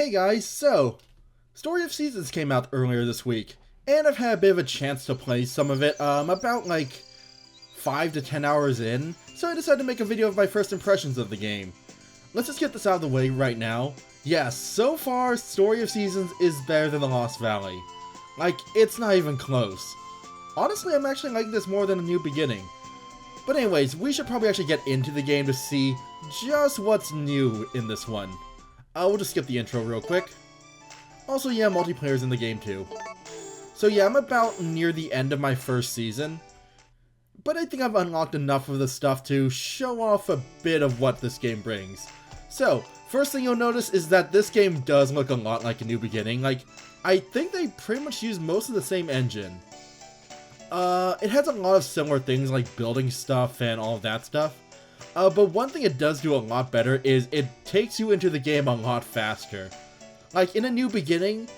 Hey guys, so, Story of Seasons came out earlier this week, and I've had a bit of a chance to play some of it, about like 5 to 10 hours in, so I decided to make a video of my first impressions of the game. Let's just get this out of the way right now. Yes, so far, Story of Seasons is better than The Lost Valley. Like, it's not even close. Honestly, I'm actually liking this more than A New Beginning. But anyways, we should probably actually get into the game to see just what's new in this one. We'll just skip the intro real quick. Also, yeah, multiplayer's in the game too. So yeah, I'm about near the end of my first season. But I think I've unlocked enough of the stuff to show off a bit of what this game brings. So, first thing you'll notice is that this game does look a lot like A New Beginning. Like, I think they pretty much use most of the same engine. It has a lot of similar things like building stuff and all of that stuff. But one thing it does do a lot better is it takes you into the game a lot faster. Like, in A New Beginning,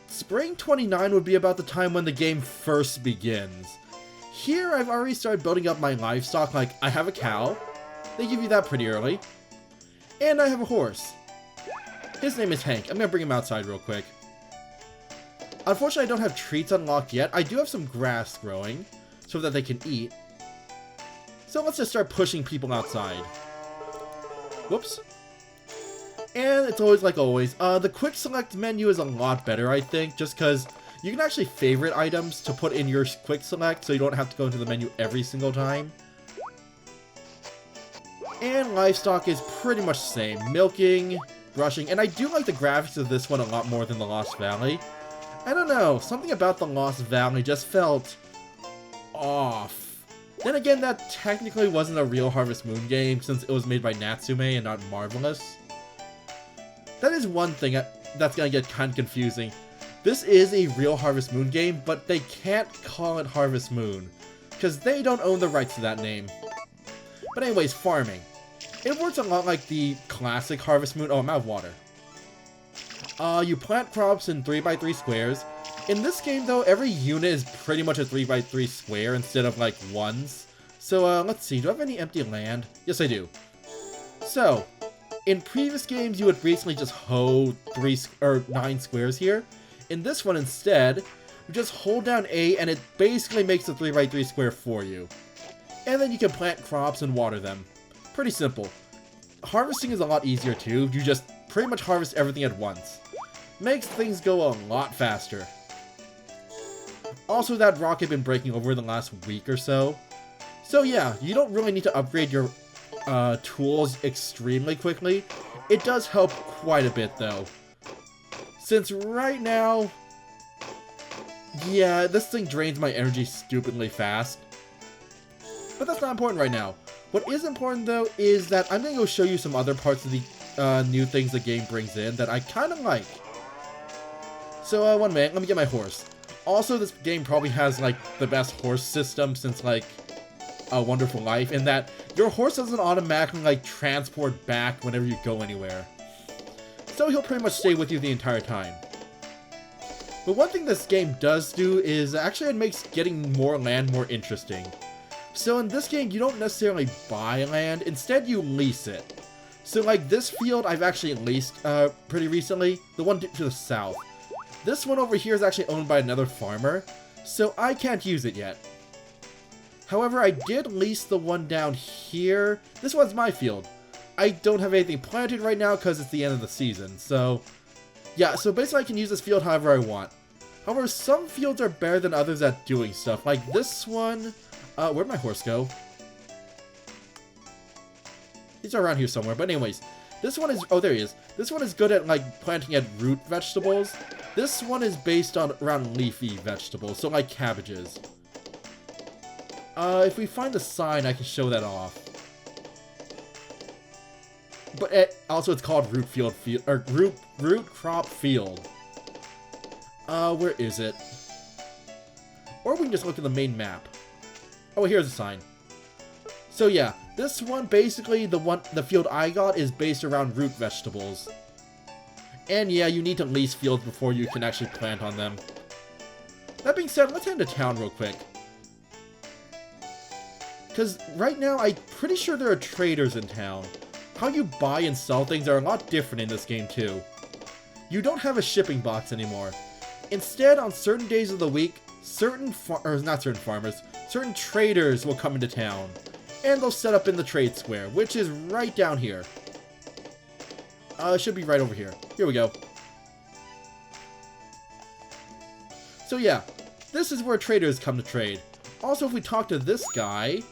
Spring 29 would be about the time when the game first begins. Here, I've already started building up my livestock. Like, I have a cow. They give you that pretty early. And I have a horse. His name is Hank. I'm gonna bring him outside real quick. Unfortunately, I don't have treats unlocked yet. I do have some grass growing, so that they can eat. So let's just start pushing people outside. Whoops. And it's always like always. The quick select menu is a lot better, I think, just because you can actually favorite items to put in your quick select, so you don't have to go into the menu every single time. And livestock is pretty much the same. Milking, brushing, and I do like the graphics of this one a lot more than The Lost Valley. I don't know, something about The Lost Valley just felt off. Then again, that technically wasn't a real Harvest Moon game since it was made by Natsume and not Marvelous. That is one thing that's gonna get kind of confusing. This is a real Harvest Moon game, but they can't call it Harvest Moon, because they don't own the rights to that name. But anyways, farming. It works a lot like the classic Harvest Moon. Oh, I'm out of water. You plant crops in 3x3 squares. In this game, though, every unit is pretty much a 3x3 square instead of, like, ones. So, let's see. Do I have any empty land? Yes, I do. So, in previous games, you would basically just hoe 9 squares here. In this one, instead, you just hold down A, and it basically makes a 3x3 square for you. And then you can plant crops and water them. Pretty simple. Harvesting is a lot easier, too. You just pretty much harvest everything at once. Makes things go a lot faster. Also, that rock had been breaking over the last week or so. So yeah, you don't really need to upgrade your tools extremely quickly. It does help quite a bit though. Since right now, yeah, this thing drains my energy stupidly fast. But that's not important right now. What is important though is that I'm going to go show you some other parts of the new things the game brings in that I kind of like. So, one minute, let me get my horse. Also, this game probably has, like, the best horse system since, like, A Wonderful Life, in that your horse doesn't automatically, like, transport back whenever you go anywhere. So he'll pretty much stay with you the entire time. But one thing this game does do is, actually it makes getting more land more interesting. So in this game, you don't necessarily buy land, instead you lease it. So, like, this field I've actually leased, pretty recently, the one to the south. This one over here is actually owned by another farmer, so I can't use it yet. However, I did lease the one down here. This one's my field. I don't have anything planted right now because it's the end of the season, so... yeah, so basically I can use this field however I want. However, some fields are better than others at doing stuff. Like this one... where'd my horse go? He's around here somewhere, but anyways. This one is... oh, there he is. This one is good at, like, planting at root vegetables. This one is based on around leafy vegetables, so like cabbages. If we find a sign, I can show that off. But also it's called root crop field. Where is it? Or we can just look at the main map. Oh, here's a sign. So yeah, this one basically the field I got is based around root vegetables. And yeah, you need to lease fields before you can actually plant on them. That being said, let's head to town real quick. Because right now, I'm pretty sure there are traders in town. How you buy and sell things are a lot different in this game too. you don't have a shipping box anymore. Instead, on certain days of the week, certain traders will come into town, and they'll set up in the trade square, which is right down here. It should be right over here. Here we go. So yeah, this is where traders come to trade. Also, if we talk to this guy,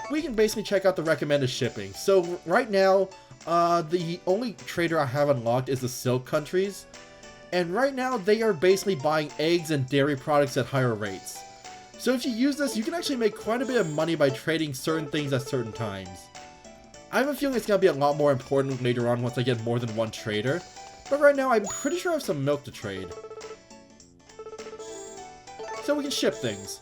we can basically check out the recommended shipping. So right now, the only trader I have unlocked is the Silk countries. And right now, they are basically buying eggs and dairy products at higher rates. So if you use this, you can actually make quite a bit of money by trading certain things at certain times. I have a feeling it's going to be a lot more important later on once I get more than one trader. But right now, I'm pretty sure I have some milk to trade. So we can ship things.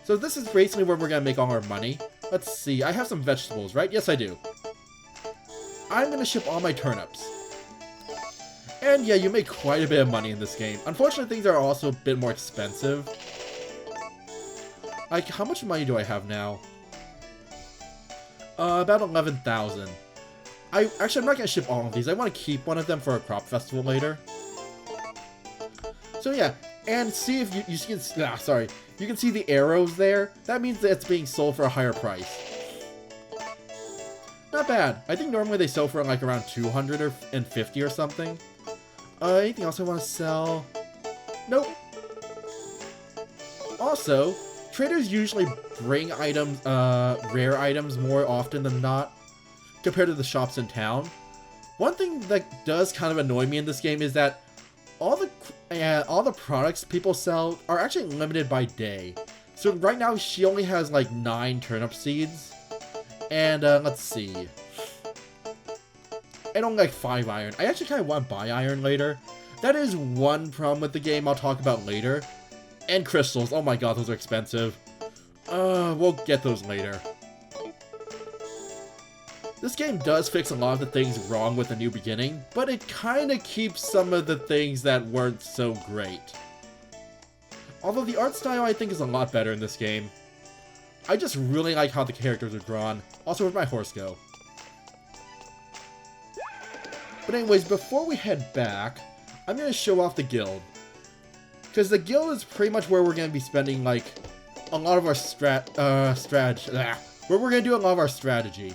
So this is basically where we're going to make all our money. Let's see, I have some vegetables, right? Yes, I do. I'm going to ship all my turnips. And yeah, you make quite a bit of money in this game. Unfortunately, things are also a bit more expensive. Like, how much money do I have now? About 11,000. Actually, I'm not going to ship all of these. I want to keep one of them for a crop festival later. So yeah, and see if you can... sorry. You can see the arrows there. That means that it's being sold for a higher price. Not bad. I think normally they sell for like around 250 or something. Anything else I want to sell? Nope. Also, traders usually bring items, rare items more often than not, compared to the shops in town. One thing that does kind of annoy me in this game is that all the products people sell are actually limited by day. So right now she only has like 9 turnip seeds. And let's see. I don't like 5 iron. I actually kind of want to buy iron later. That is one problem with the game I'll talk about later. And crystals. Oh my god, those are expensive. We'll get those later. This game does fix a lot of the things wrong with the new beginning, but it kind of keeps some of the things that weren't so great. Although the art style I think is a lot better in this game. I just really like how the characters are drawn. Also, where'd my horse go? But anyways, before we head back, I'm going to show off the guild. Because the guild is pretty much where we're going to be spending, like, a lot of our where we're going to do a lot of our strategy.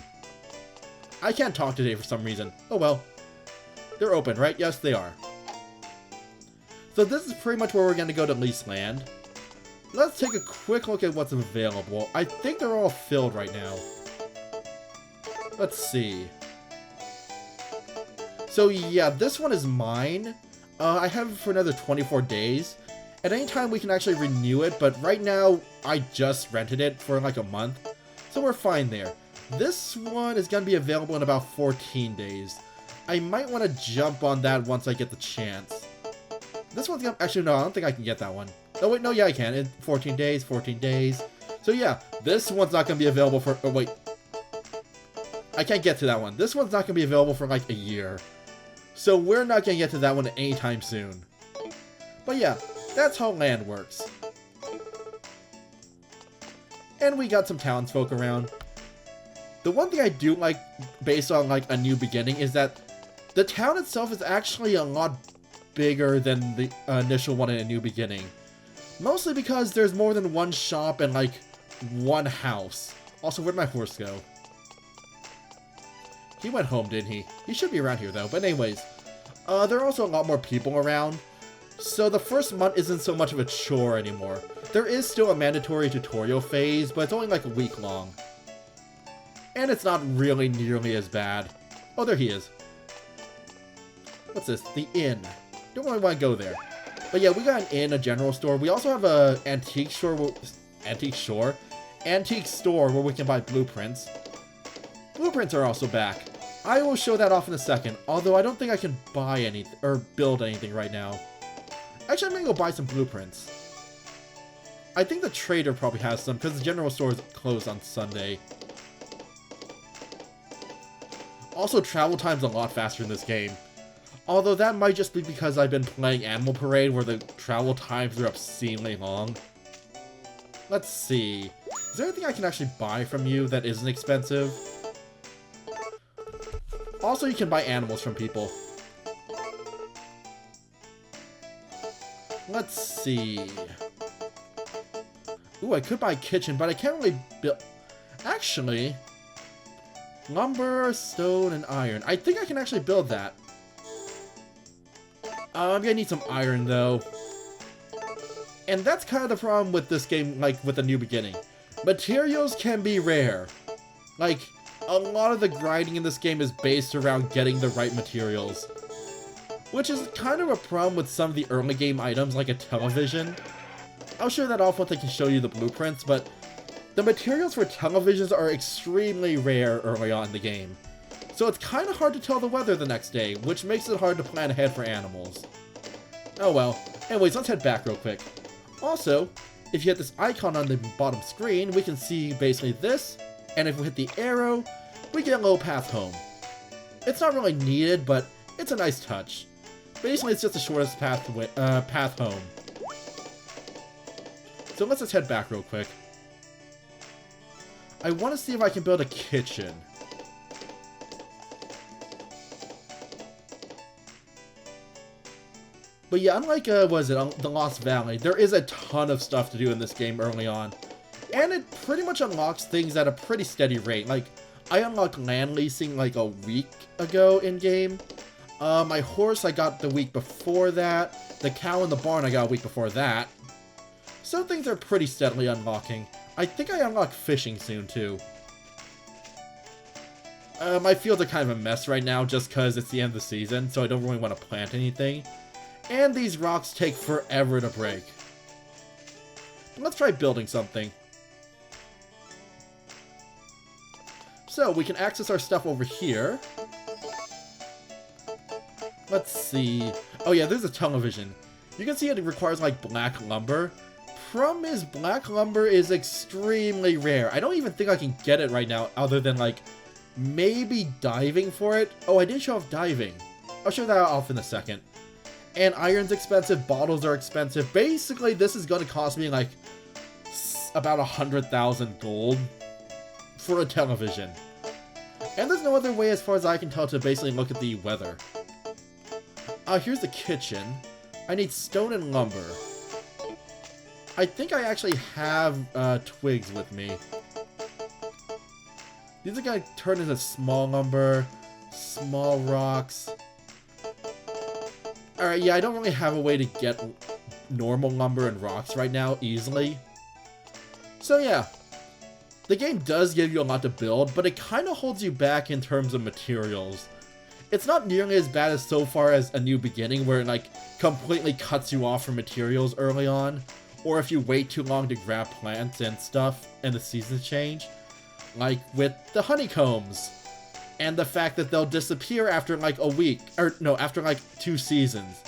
I can't talk today for some reason. Oh well. They're open, right? Yes, they are. So this is pretty much where we're going to go to lease land. Let's take a quick look at what's available. I think they're all filled right now. Let's see. So yeah, this one is mine. I have it for another 24 days. At any time we can actually renew it, but right now I just rented it for like a month. So we're fine there. This one is going to be available in about 14 days. I might want to jump on that once I get the chance. This one's going to... Actually, no, I don't think I can get that one. Oh, wait, no, yeah, I can. In 14 days, 14 days. So, yeah, this one's not going to be available for... Oh, wait. I can't get to that one. This one's not going to be available for, like, a year. So, we're not going to get to that one anytime soon. But, yeah, that's how land works. And we got some townsfolk around. The one thing I do like, based on, like, a new beginning, is that the town itself is actually a lot bigger than the initial one in a new beginning. Mostly because there's more than one shop and, like, one house. Also, where'd my horse go? He went home, didn't he? He should be around here, though. But anyways, there are also a lot more people around. So the first month isn't so much of a chore anymore. There is still a mandatory tutorial phase, but it's only like a week long. And it's not really nearly as bad. Oh, there he is. What's this? The inn. Don't really want to go there. But yeah, we got an inn, a general store. We also have a antique store where we can buy blueprints. Blueprints are also back. I will show that off in a second, although I don't think I can buy anything or build anything right now. Actually, I'm gonna go buy some blueprints. I think the trader probably has some because the general store is closed on Sunday. Also, travel time's a lot faster in this game. Although that might just be because I've been playing Animal Parade where the travel times are obscenely long. Let's see. Is there anything I can actually buy from you that isn't expensive? Also, you can buy animals from people. Let's see. Ooh, I could buy a kitchen, but I can't really build... Actually... Lumber, stone, and iron. I think I can actually build that. I'm gonna need some iron, though. And that's kind of the problem with this game, like, with the new beginning. Materials can be rare. Like, a lot of the grinding in this game is based around getting the right materials. Which is kind of a problem with some of the early game items, like a television. I'll show that off once I can show you the blueprints, but the materials for televisions are extremely rare early on in the game. So it's kind of hard to tell the weather the next day, which makes it hard to plan ahead for animals. Oh well. Anyways, let's head back real quick. Also, if you hit this icon on the bottom screen, we can see basically this, and if we hit the arrow, we get a little path home. It's not really needed, but it's a nice touch. Basically, it's just the shortest path home. So let's just head back real quick. I want to see if I can build a kitchen. But yeah, unlike, the Lost Valley, there is a ton of stuff to do in this game early on. And it pretty much unlocks things at a pretty steady rate. Like, I unlocked land leasing like a week ago in-game. My horse I got the week before that. The cow in the barn I got a week before that. So things are pretty steadily unlocking. I think I unlock fishing soon, too. My fields are kind of a mess right now just because it's the end of the season, so I don't really want to plant anything. And these rocks take forever to break. Let's try building something. So, we can access our stuff over here. Let's see. Oh yeah, there's a television. You can see it requires, like, black lumber. Problem is, black lumber is extremely rare. I don't even think I can get it right now, other than, like, maybe diving for it. Oh, I did show off diving. I'll show that off in a second. And iron's expensive, bottles are expensive. Basically, this is going to cost me, like, about 100,000 gold for a television. And there's no other way, as far as I can tell, to basically look at the weather. Here's the kitchen. I need stone and lumber. I think I actually have twigs with me. These are going to turn into small lumber, small rocks. Alright, yeah, I don't really have a way to get normal lumber and rocks right now easily. So yeah, the game does give you a lot to build, but it kind of holds you back in terms of materials. It's not nearly as bad as so far as A New Beginning, where it, like, completely cuts you off from materials early on, or if you wait too long to grab plants and stuff and the seasons change. Like with the honeycombs, and the fact that they'll disappear after like a week, or no, after like 2 seasons,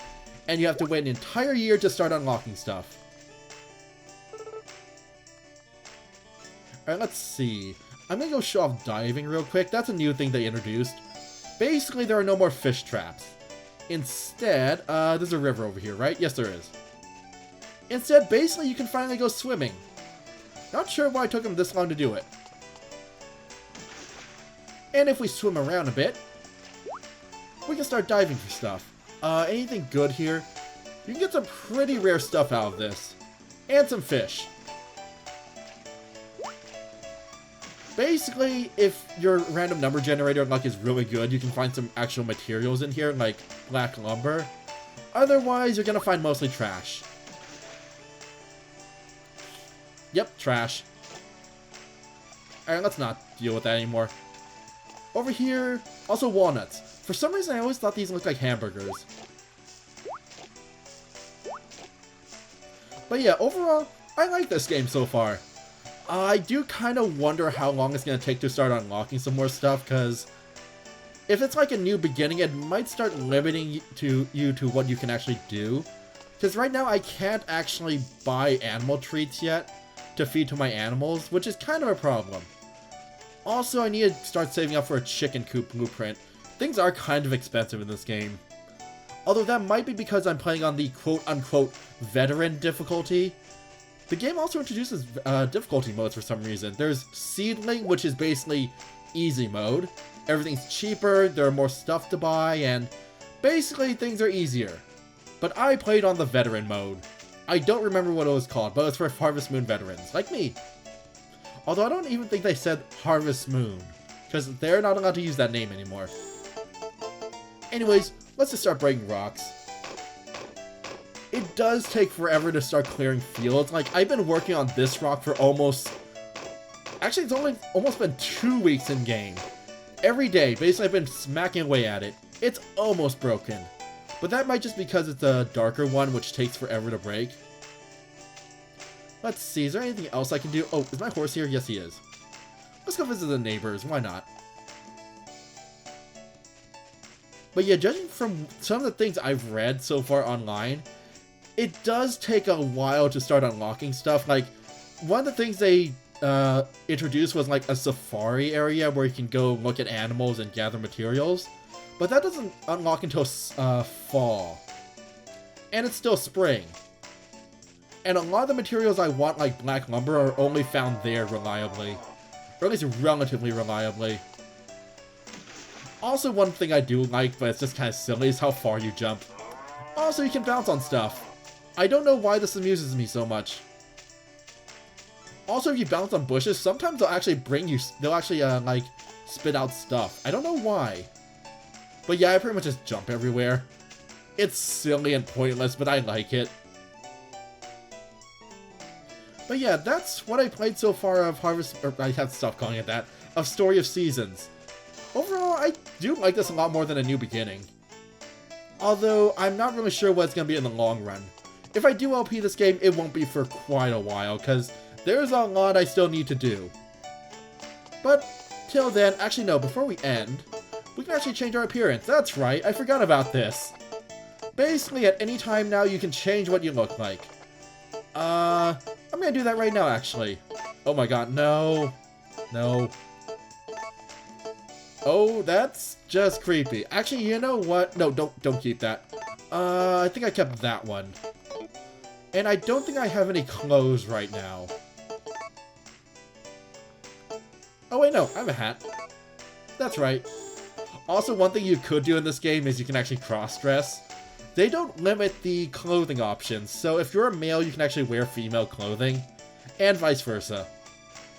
and you have to wait an entire year to start unlocking stuff. Alright, let's see. I'm gonna go show off diving real quick. That's a new thing they introduced. Basically, there are no more fish traps. Instead, there's a river over here, right? Yes, there is. Instead, basically, you can finally go swimming. Not sure why it took them this long to do it. And if we swim around a bit, we can start diving for stuff. Anything good here? You can get some pretty rare stuff out of this. And some fish. Basically, if your random number generator luck is really good, you can find some actual materials in here, like black lumber. Otherwise, you're gonna find mostly trash. Yep, trash. Alright, let's not deal with that anymore. Over here, also walnuts. For some reason, I always thought these looked like hamburgers. But yeah, overall, I like this game so far. I do kind of wonder how long it's going to take to start unlocking some more stuff, because if it's like a new beginning, it might start limiting you to what you can actually do. Because right now, I can't actually buy animal treats yet to feed to my animals, which is kind of a problem. Also, I need to start saving up for a chicken coop blueprint. Things are kind of expensive in this game. Although that might be because I'm playing on the quote-unquote veteran difficulty. The game also introduces difficulty modes for some reason. There's Seedling, which is basically easy mode, Everything's cheaper, there are more stuff to buy, and basically things are easier. But I played on the veteran mode. I don't remember what it was called, but it's for Harvest Moon veterans, like me. Although I don't even think they said Harvest Moon, because they're not allowed to use that name anymore. Anyways, let's just start breaking rocks. It does take forever to start clearing fields. Like, I've been working on this rock for almost... Actually, it's only almost been 2 weeks in game. Every day, basically I've been smacking away at it. It's almost broken. But that might just because it's a darker one, which takes forever to break. Let's see, is there anything else I can do? Oh, is my horse here? Yes, he is. Let's go visit the neighbors, why not? But yeah, judging from some of the things I've read so far online, it does take a while to start unlocking stuff. Like, one of the things they introduced was like a safari area where you can go look at animals and gather materials. But that doesn't unlock until fall. And it's still spring. And a lot of the materials I want, like black lumber, are only found there reliably. Or at least relatively reliably. Also, one thing I do like, but it's just kind of silly, is how far you jump. Also, you can bounce on stuff. I don't know why this amuses me so much. Also, if you bounce on bushes, sometimes they'll actually like, spit out stuff. I don't know why. But yeah, I pretty much just jump everywhere. It's silly and pointless, but I like it. But yeah, that's what I played so far of I have to stop calling it that, of Story of Seasons. Overall, I do like this a lot more than A New Beginning. Although, I'm not really sure what it's going to be in the long run. If I do LP this game, it won't be for quite a while, because there's a lot I still need to do. But, till then, actually no, before we end, we can actually change our appearance. That's right, I forgot about this. Basically, at any time now, you can change what you look like. I'm gonna do that right now, actually. Oh my god, no. No. Oh, that's just creepy. Actually, you know what? No, don't keep that. I think I kept that one. And I don't think I have any clothes right now. Oh wait, no, I have a hat. That's right. Also, one thing you could do in this game is you can actually cross-dress. They don't limit the clothing options, so if you're a male, you can actually wear female clothing, and vice versa.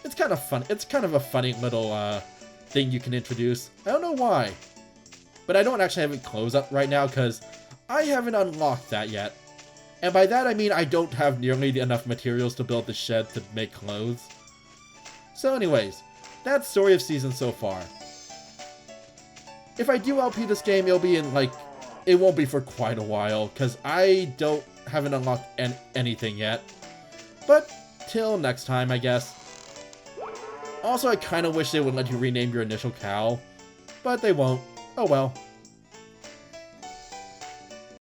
It's kind of fun. It's kind of a funny little thing you can introduce. I don't know why, but I don't actually have any clothes up right now because I haven't unlocked that yet. And by that I mean I don't have nearly enough materials to build the shed to make clothes. So anyways, that's Story of Seasons so far. If I do LP this game, it'll be in like... It won't be for quite a while, because I haven't unlocked anything yet. But, till next time, I guess. Also, I kind of wish they would let you rename your initial cow, but they won't. Oh well.